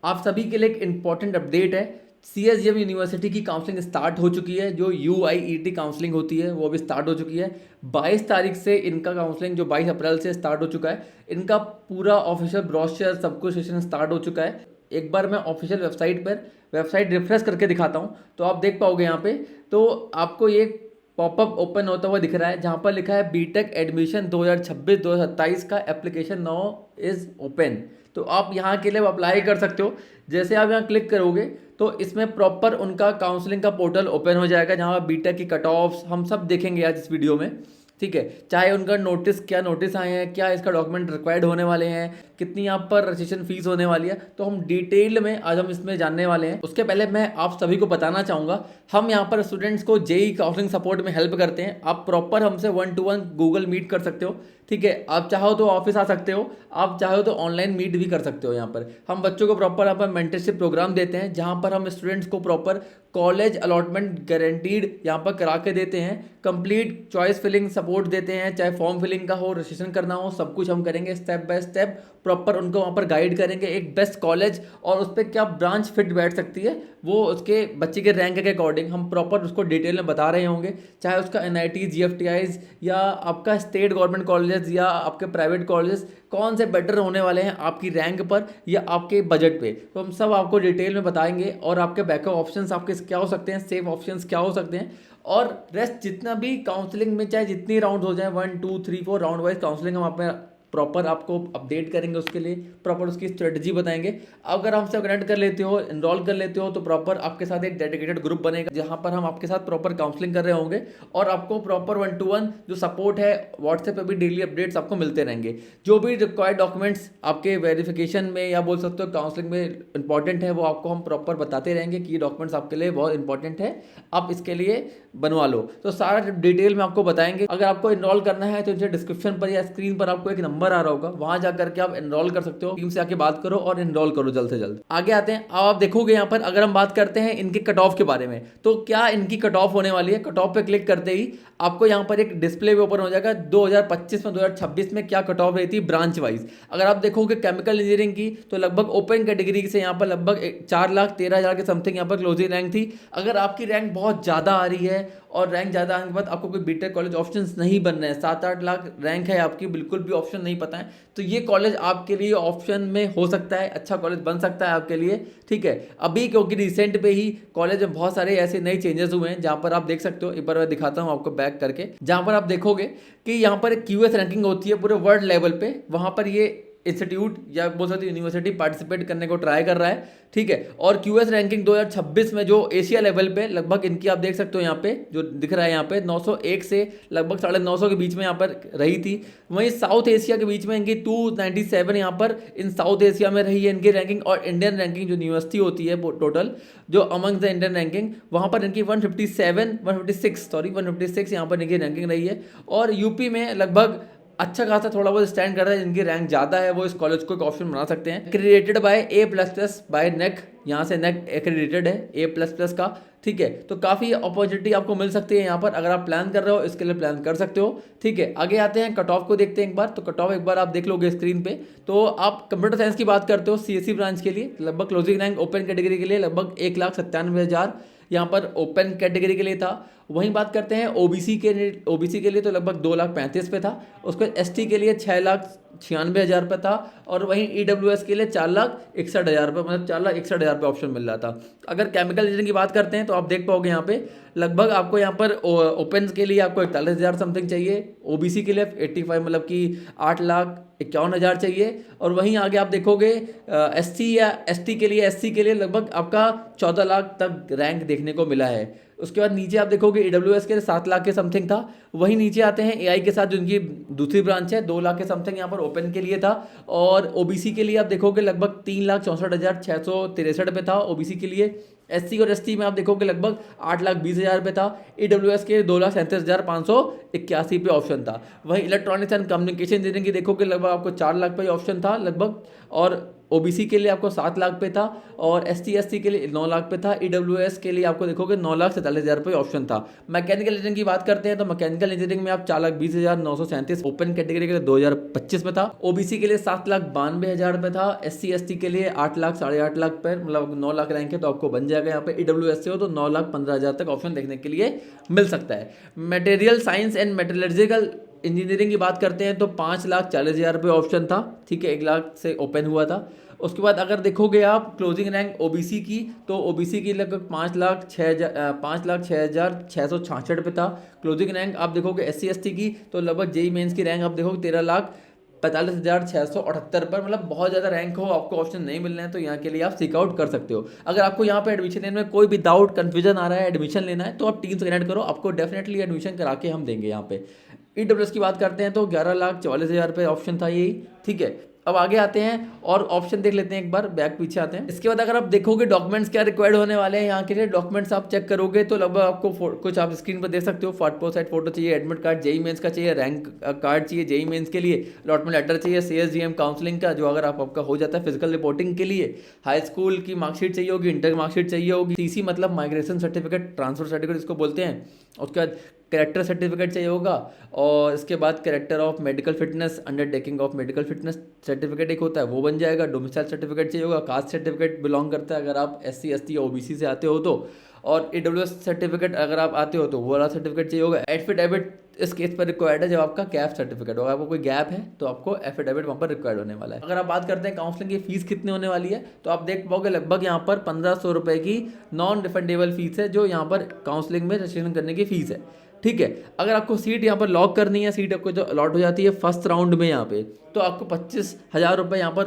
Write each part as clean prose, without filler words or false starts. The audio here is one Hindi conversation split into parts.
आप सभी के लिए एक इम्पॉर्टेंट अपडेट है। सीएसजेएम यूनिवर्सिटी की काउंसलिंग स्टार्ट हो चुकी है। जो यूआईईटी काउंसलिंग होती है वो अभी स्टार्ट हो चुकी है। 22 तारीख से इनका काउंसलिंग जो 22 अप्रैल से स्टार्ट हो चुका है, इनका पूरा ऑफिशियल ब्रोशर सब कुछ सेशन स्टार्ट हो चुका है। एक बार मैं ऑफिशियल वेबसाइट रिफ्रेश करके दिखाता हूँ तो आप देख पाओगे यहाँ पे। तो आपको ये पॉपअप ओपन होता हुआ दिख रहा है जहाँ पर लिखा है बीटेक एडमिशन 2026-2027 का एप्लीकेशन नाउ इज ओपन। तो आप यहाँ के लिए अप्लाई कर सकते हो। जैसे आप यहाँ क्लिक करोगे तो इसमें प्रॉपर उनका काउंसलिंग का पोर्टल ओपन हो जाएगा जहाँ बीटेक की कट ऑफ्स हम सब देखेंगे आज इस वीडियो में। ठीक है, चाहे उनका नोटिस आए हैं, क्या इसका डॉक्यूमेंट रिक्वायर्ड होने वाले हैं, कितनी यहाँ पर रजिस्ट्रेशन फीस होने वाली है, तो हम डिटेल में आज हम इसमें जानने वाले हैं। उसके पहले मैं आप सभी को बताना चाहूँगा, हम यहाँ पर स्टूडेंट्स को जेई काउंसलिंग सपोर्ट में हेल्प करते हैं। आप प्रॉपर हमसे 1-to-1 गूगल मीट कर सकते हो। ठीक है, आप चाहो तो ऑफिस आ सकते हो, आप चाहो तो ऑनलाइन मीट भी कर सकते हो। यहाँ पर हम बच्चों को प्रॉपर यहाँ पर मेंटरशिप प्रोग्राम देते हैं जहाँ पर हम स्टूडेंट्स को प्रॉपर कॉलेज अलॉटमेंट गारंटीड यहाँ पर करा के देते हैं। कंप्लीट चॉइस फिलिंग सपोर्ट देते हैं, चाहे फॉर्म फिलिंग का हो, रजिस्ट्रेशन करना हो, सब कुछ हम करेंगे स्टेप बाय स्टेप। प्रॉपर उनको वहाँ पर गाइड करेंगे एक बेस्ट कॉलेज और उस पर क्या ब्रांच फिट बैठ सकती है, वो उसके बच्चे के रैंक के अकॉर्डिंग हम प्रॉपर उसको डिटेल में बता रहे होंगे। चाहे उसका एनआईटी, जीएफटीआईज या आपका स्टेट गवर्नमेंट कॉलेज या आपके प्राइवेट कॉलेज कौन से बेटर होने वाले हैं आपकी रैंक पर या आपके बजट पे, तो हम सब आपको डिटेल में बताएंगे। और आपके बैकअप ऑप्शंस आपके क्या हो सकते हैं, सेफ ऑप्शंस क्या हो सकते हैं, और रेस्ट जितना भी काउंसलिंग में चाहे जितनी राउंड हो जाए 1 2 3 4 राउंड वाइज काउंसलिंग हम आप में प्रॉपर आपको अपडेट करेंगे। उसके लिए प्रॉपर उसकी स्ट्रेटजी बताएंगे। अगर हमसे कनेक्ट कर लेते हो, इनरोल कर लेते हो, तो प्रॉपर आपके साथ एक डेडिकेटेड ग्रुप बनेगा जहां पर हम आपके साथ प्रॉपर काउंसलिंग कर रहे होंगे और आपको प्रॉपर 1-to-1 जो सपोर्ट है व्हाट्सएप पे भी डेली अपडेट्स आपको मिलते रहेंगे। जो भी रिक्वायर्ड डॉक्यूमेंट्स आपके वेरिफिकेशन में या बोल सकते हो काउंसलिंग में इंपॉर्टेंट है वो आपको हम प्रॉपर बताते रहेंगे कि ये डॉक्यूमेंट्स आपके लिए बहुत इंपॉर्टेंट है, आप इसके लिए बनवा लो। तो सारा डिटेल में आपको बताएंगे। अगर आपको इनरोल करना है तो नीचे डिस्क्रिप्शन पर या स्क्रीन पर आपको एक नंबर आ रहा होगा, वहां जाकर के आप एनरोल कर सकते हो। टीम से आके बात करो और एनरोल करो जल्द से जल्द। आगे आते हैं, अब आप देखोगे यहाँ पर अगर हम बात करते हैं इनके कट ऑफ के बारे में, तो क्या इनकी कट ऑफ होने वाली है। कट ऑफ पे क्लिक करते ही आपको यहाँ पर एक डिस्प्ले भी ओपन हो जाएगा 2025 में 2026 में क्या कट ऑफ रही थी ब्रांच वाइज। अगर आप देखोगे केमिकल इंजीनियरिंग की तो लगभग ओपन कैटेगरी से यहाँ पर लगभग 4,13,000 के समथिंग यहाँ पर क्लोजिंग रैंक थी। अगर आपकी रैंक बहुत ज़्यादा आ रही है और रैंक ज़्यादा आने के बाद आपको कोई बीटेक कॉलेज ऑप्शंस नहीं बन रहे हैं, 7-8 लाख रैंक है आपकी, बिल्कुल भी ऑप्शन नहीं पता है, तो ये कॉलेज आपके लिए ऑप्शन में हो सकता है, अच्छा कॉलेज बन सकता है आपके लिए। ठीक है, अभी क्योंकि रिसेंट पे ही कॉलेज में बहुत सारे ऐसे नए चेंजेस हुए हैं जहाँ पर आप देख सकते हो। एक बार मैं दिखाता हूँ आपको बैक करके, जहाँ पर आप देखोगे कि यहाँ पर एक क्यूएस रैंकिंग होती है पूरे वर्ल्ड लेवल पे। वहाँ पर ये इंस्टीट्यूट या बोल सकते यूनिवर्सिटी पार्टिसिपेट करने को ट्राई कर रहा है। ठीक है, और क्यूएस रैंकिंग 2026 में जो एशिया लेवल पे लगभग इनकी आप देख सकते हो यहाँ पे जो दिख रहा है यहाँ पे 901 से लगभग 950 के बीच में यहाँ पर रही थी। वहीं साउथ एशिया के बीच में इनकी 297 यहाँ पर इन साउथ एशिया में रही है इनकी रैंकिंग। और इंडियन रैंकिंग जो यूनिवर्सिटी होती है टोटल जो अमंग द इंडियन रैंकिंग, वहाँ पर इनकी 156 यहाँ पर इनकी रैंकिंग रही है। और यूपी में लगभग अच्छा खासा थोड़ा बहुत स्टैंड कर रहा है, जिनकी रैंक ज़्यादा है वो इस कॉलेज को एक ऑप्शन बना सकते हैं। क्रेडिटेड बाय A++ बाय नेक, यहाँ से नेक एक्रेडिटेड है A++ का। ठीक है, तो काफ़ी अपॉर्चुनिटी आपको मिल सकती है यहाँ पर, अगर आप प्लान कर रहे हो इसके लिए प्लान कर सकते हो। ठीक है, आगे आते हैं कट ऑफ को देखते हैं एक बार। तो कट ऑफ एक बार आप देख लोगे स्क्रीन पे, तो आप कंप्यूटर साइंस की बात करते हो सीएससी ब्रांच के लिए लगभग क्लोजिंग रैंक ओपन कैटेगरी के लिए लगभग 1,97,000 यहाँ पर ओपन कैटेगरी के लिए था। वहीं बात करते हैं ओबीसी के लिए तो लगभग 2,35,000 पे था। उसके एसटी के लिए 6,96,000 पे था। और वहीं ईडब्ल्यूएस के लिए 4,61,000 पे, मतलब 4,61,000 पे ऑप्शन मिल रहा था। अगर केमिकल इंजीनियरिंग की बात करते हैं तो आप देख पाओगे यहाँ पे लगभग आपको यहाँ पर ओपन के लिए आपको 41,000 समथिंग चाहिए, ओबीसी के लिए 85 मतलब कि 8,51,000 चाहिए। और वहीं आगे आप देखोगे एससी के लिए लगभग आपका 14 लाख तक रैंक देखने को मिला है। उसके बाद नीचे आप देखोगे ईडब्ल्यूएस के लिए 7 लाख के समथिंग था। वहीं नीचे आते हैं एआई के साथ जो उनकी दूसरी ब्रांच है 2 लाख के समथिंग यहाँ पर ओपन के लिए था। और ओबीसी के लिए आप देखोगे लगभग 3,64,663 पे था ओबीसी के लिए। एससी और एसटी में आप देखोगे लगभग 8,20,000 पे था। ईडब्ल्यूएस के 2,37,581 पे ऑप्शन था। वहीं इलेक्ट्रॉनिक्स एंड कम्युनिकेशन इंजीनियरिंग की देखोगे लगभग आपको 4 लाख पे ऑप्शन था लगभग। और ओबीसी के लिए आपको 7 लाख पे था और एसटी एससी के लिए 9 लाख पे था। ईडब्ल्यूएस के लिए आपको देखोगे 9,47,000 पे ऑप्शन था। मैकेनिकल इंजीनियरिंग की बात करते हैं तो मैकेनिकल इंजीनियरिंग में आप 4,20,937 ओपन कैटेगरी के लिए 2025 में था। ओबीसी के लिए 7,92,000 पे था। एससी एसटी के लिए 8 लाख 8.5 लाख पे, मतलब 9 लाख रैंक है तो आपको बन जाएगा यहाँ पे। ईडब्ल्यूएस से हो तो 9,15,000 तक ऑप्शन देखने के लिए मिल सकता है। Material science and metallurgical engineering की बात करते हैं तो 5,40,000 रुपये ऑप्शन था, ठीक है, 1 लाख से ओपन हुआ था। उसके बाद अगर देखोगे आप क्लोजिंग रैंक ओबीसी की, तो ओबीसी की लगभग 5,06,666 पे था क्लोजिंग रैंक। आप देखोगे एससी एसटी की तो लगभग जेई मेंस की रैंक आप देखोगे 13,45,678 पर, मतलब बहुत ज़्यादा रैंक हो, आपको ऑप्शन नहीं मिल रहे हैं तो यहाँ के लिए आप सीक आउट कर सकते हो। अगर आपको यहाँ पे एडमिशन लेने में कोई भी डाउट कन्फ्यूजन आ रहा है, एडमिशन लेना है, तो आप टीम से कनेक्ट करो, आपको डेफिनेटली एडमिशन करा के हम देंगे यहाँ पे। ईडब्ल्यूएस की बात करते हैं तो 11,44,000 पे ऑप्शन था यही, ठीक है। अब आगे आते हैं और ऑप्शन देख लेते हैं, एक बार बैक पीछे आते हैं। इसके बाद अगर आप देखोगे डॉक्यूमेंट्स क्या रिक्वायर्ड होने वाले हैं यहाँ के लिए, डॉक्यूमेंट्स आप चेक करोगे तो लगभग आपको कुछ आप स्क्रीन पर देख सकते हो। पासपोर्ट साइज फोटो चाहिए, एडमिट कार्ड जेई मेंस का चाहिए, रैंक कार्ड चाहिए जेई मेंस के लिए, अलॉटमेंट लेटर चाहिए, सीएसजीएम काउंसलिंग का जो अगर आपका हो जाता है फिजिकल रिपोर्टिंग के लिए, हाई स्कूल की मार्कशीट चाहिए होगी, इंटर मार्कशीट चाहिए होगी, सीसी मतलब माइग्रेशन सर्टिफिकेट, ट्रांसफर सर्टिफिकेट इसको बोलते हैं। उसके बाद कैरेक्टर सर्टिफिकेट चाहिए होगा और इसके बाद character of medical fitness, undertaking of medical fitness certificate एक होता है वो बन जाएगा। डोमिसाइल सर्टिफिकेट चाहिए होगा, कास्ट सर्टिफिकेट बिलोंग करता है अगर आप एससी एसटी या ओबीसी से आते हो तो, और ईडब्ल्यूएस सर्टिफिकेट अगर आप आते हो तो वो वाला सर्टिफिकेट चाहिए होगा। एफिडेविट इस केस पर रिक्वायर्ड है जब आपका गैप सर्टिफिकेट होगा, आपको कोई गैप है तो आपको एफिडेविट वहाँ पर रिक्वायर्ड होने वाला है। अगर आप बात करते हैं काउंसलिंग की फीस कितनी होने वाली है तो आप देख पाओगे लगभग यहाँ पर 1,500 रुपये की नॉन रिफंडेबल फीस है जो यहाँ पर काउंसलिंग में रजिस्ट्रेशन करने की फीस है, ठीक है। अगर आपको सीट यहाँ पर लॉक करनी है, सीट आपको जो अलॉट हो जाती है फर्स्ट राउंड में यहाँ पे, तो आपको 25,000 रुपये यहाँ पर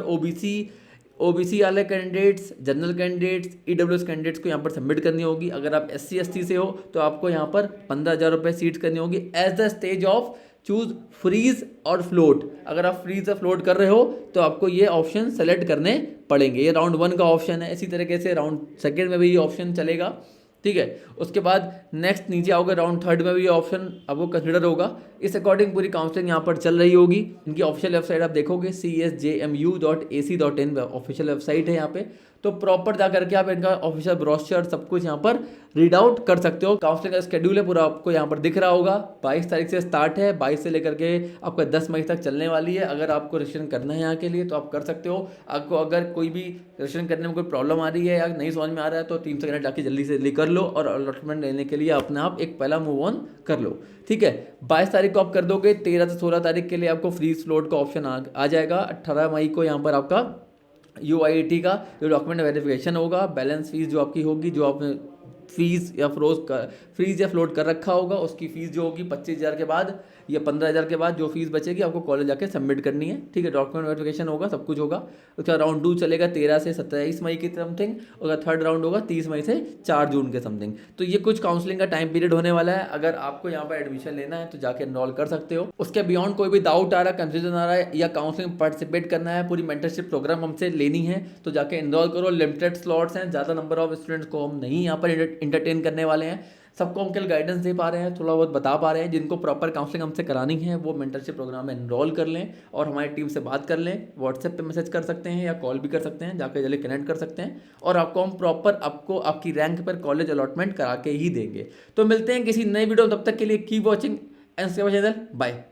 ओबीसी वाले candidates, general candidates, EWS candidates को यहाँ पर सबमिट करनी होगी। अगर आप एससी एसटी से हो तो आपको यहाँ पर 15,000 रुपये सीट्स करनी होगी as the stage of choose freeze और फ्लोट। अगर आप फ्रीज या फ्लोट कर रहे हो तो आपको ये ऑप्शन सेलेक्ट करने पड़ेंगे। ये राउंड 1 का ऑप्शन है, इसी तरीके से राउंड 2 में भी ये ऑप्शन चलेगा, ठीक है। उसके बाद नेक्स्ट नीचे आओगे राउंड 3 में भी ये ऑप्शन आपको कंसिडर होगा। इस अकॉर्डिंग पूरी काउंसलिंग यहाँ पर चल रही होगी। इनकी ऑफिशियल वेबसाइट आप देखोगे csjmu.ac.in ऑफिशियल वेबसाइट है यहाँ पे, तो प्रॉपर जा करके आप इनका ऑफिशियल ब्रोशर सब कुछ यहाँ पर रीड आउट कर सकते हो। काउंसलिंग का स्केड्यूल है पूरा आपको यहाँ पर दिख रहा होगा। 22 तारीख से स्टार्ट है, 22 से लेकर के आपका 10 मई तक चलने वाली है। अगर आपको रजिस्ट्रेशन करना है यहाँ के लिए तो आप कर सकते हो। आपको अगर कोई भी रजिस्ट्रेशन करने में कोई प्रॉब्लम आ रही है या नहीं समझ में आ रहा है तो टीम से कनेक्ट जाके जल्दी से जल्दी कर लो और अलॉटमेंट लेने के लिए अपने आप एक पहला मूव ऑन कर लो, ठीक है। 22 तारीख को आप कर दोगे, 13 से 16 तारीख के लिए आपको फ्री स्लॉट का ऑप्शन आ जाएगा। 18 मई को यहाँ पर आपका UIET का जो डॉक्यूमेंट वेरिफिकेशन होगा, बैलेंस फीस जो आपकी होगी, जो आपने फीस या फ्रीज या फ्लोट कर रखा होगा, उसकी फीस जो होगी 25,000 के बाद या 15,000 के बाद जो फीस बचेगी आपको कॉलेज जाके सबमिट करनी है, ठीक है। डॉक्यूमेंट वेरिफिकेशन होगा, सब कुछ होगा। उसका राउंड 2 चलेगा 13 से 27 मई की समथिंग, उसका थर्ड राउंड होगा 30 मई से 4 जून के समथिंग। तो ये कुछ काउंसलिंग का टाइम पीरियड होने वाला है। अगर आपको यहाँ पर एडमिशन लेना है तो जाके एनरोल कर सकते हो। उसके बियॉन्ड कोई भी डाउट आ रहा है, कंफ्यूजन आ रहा है या काउंसलिंग पार्टिसिपेट करना है, पूरी मेंटरशिप प्रोग्राम हमसे लेनी है तो जाके एनरोल करो। लिमिटेड स्लॉट्स हैं, ज़्यादा नंबर ऑफ स्टूडेंट्स को हम नहीं यहाँ पर इंटरटेन करने वाले हैं। सबको हम कल गाइडेंस दे पा रहे हैं, थोड़ा बहुत बता पा रहे हैं। जिनको प्रॉपर काउंसलिंग हमसे करानी है वो मेंटरशिप प्रोग्राम में एनरोल कर लें और हमारी टीम से बात कर लें। व्हाट्सएप पे मैसेज कर सकते हैं या कॉल भी कर सकते हैं, जाकर जल्दी कनेक्ट कर सकते हैं और आपको हम प्रॉपर आपको आपकी रैंक पर कॉलेज अलॉटमेंट करा के ही देंगे। तो मिलते हैं किसी नई वीडियो, तब तक के लिए keep watching and channel. Bye.